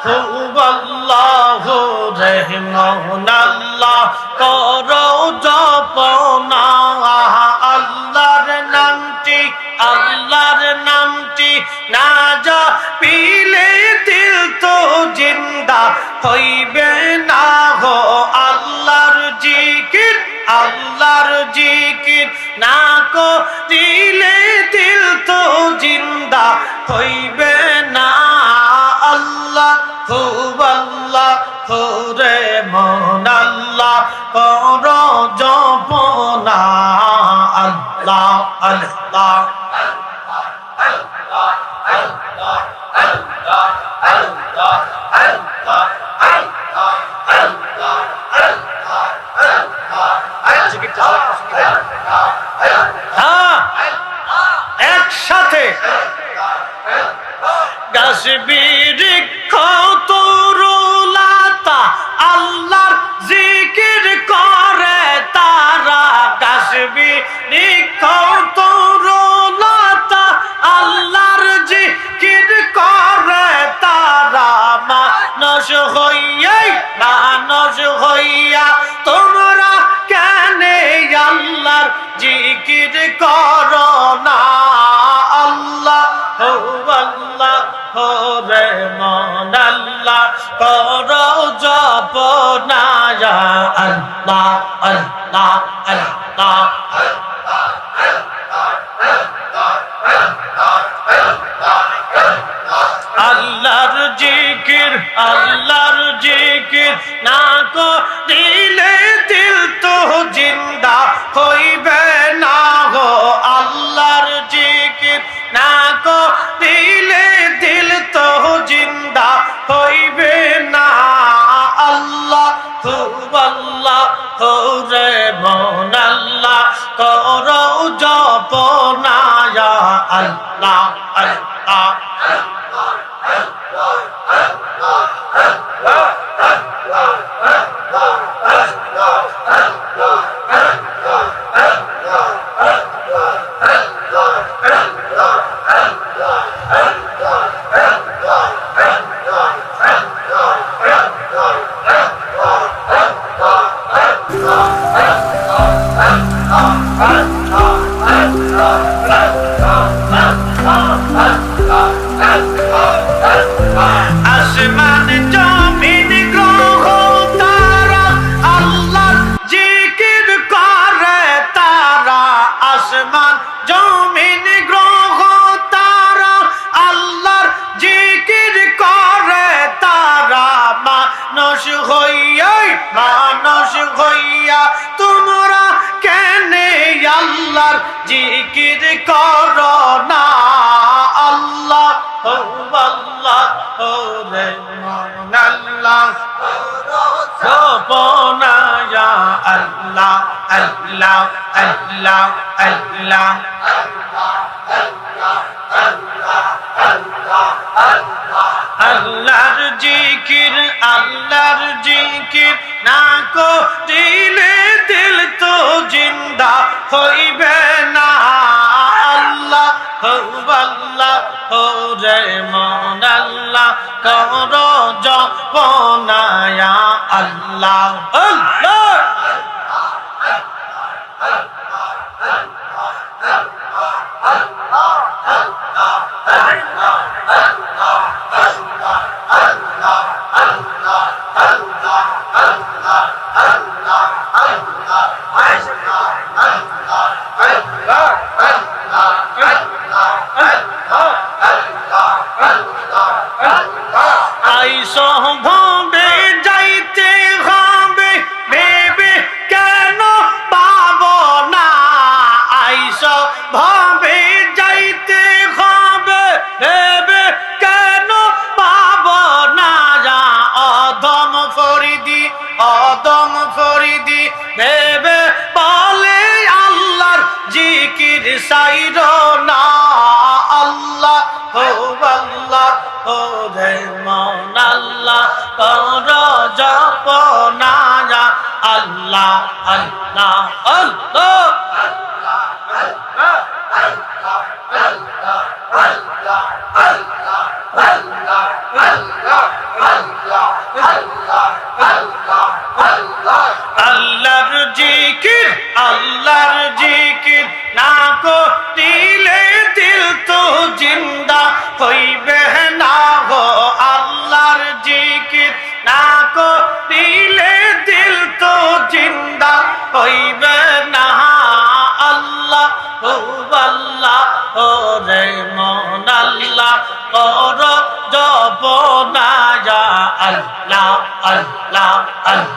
হুয়াল্লাহু রহমান আল্লাহ করো জপনা আল্লাহর নামটি না জপিলে দিল তো জিন্দা হইবে না গো আল্লাহর জিকির না করিলে দিল তো জিন্দা হইবে না আল্লাহু রে মন আল্লাহ করো জপনা আল্লাহ আল্লাহ একসাথে গাছ বৃক্ষ তরুলতা আল্লাহর জিকির করে তারা গাছ বৃক্ষ তরুলতা আল্লাহর জিকির করে তারা মানুষ হইয়া তোমরা কেন আল্লাহর জিকির করো না আল্লাহু রে মন আল্লাহ করো জপনা আল্লাহ আল্লাহ আল্লাহ আল্লাহর জিকির না করিলে দিল তো জিন্দা হইবে না গো আল্লাহর জিকির না করিলে দিল তো জিন্দা হইবে না আল্লাহু রে মন আল্লাহ করো জপনা আল্লাহ আল্লাহ আসমান জমিন গ্রহ তারা আল্লাহর জিকির করে তারা আসমান জমিন গ্রহ তারা আল্লাহর জিকির করে তারা মানুষ হইয়া তোমরা কেন আল্লাহর জিকির করো না আল্লাহু রে মন আল্লাহ জপনা আল্লাহ আল্লাহ আল্লাহ আল্লাহ আল্লাহর জিকির না করিলে দিল তো জিন্দা হইবে না আল্লাহু রে মন আল্লাহ করো জপনা আল্লাহ আল্লাহ আইসো ভাবে যাইতে হবে ভেবে কেন পাবো না আইসো ভাবে যাইতে হবে ভেবে কেন পাবো না অদম ফরিদি ভেবে বলে আল্লাহর জিকির সাইরো না আল্লাহু রে মন আল্লাহ করো জপনা আল্লাহ আল্লাহ আল্লাহ আল্লাহ হইবে না গো আল্লাহর জিকির না করিলে দিল তো জিন্দা হইবে না আল্লাহ ও আল্লাহ ও রে মন আল্লাহ কর জপনা ইয়া আল্লাহ আল্লাহ আল্লাহ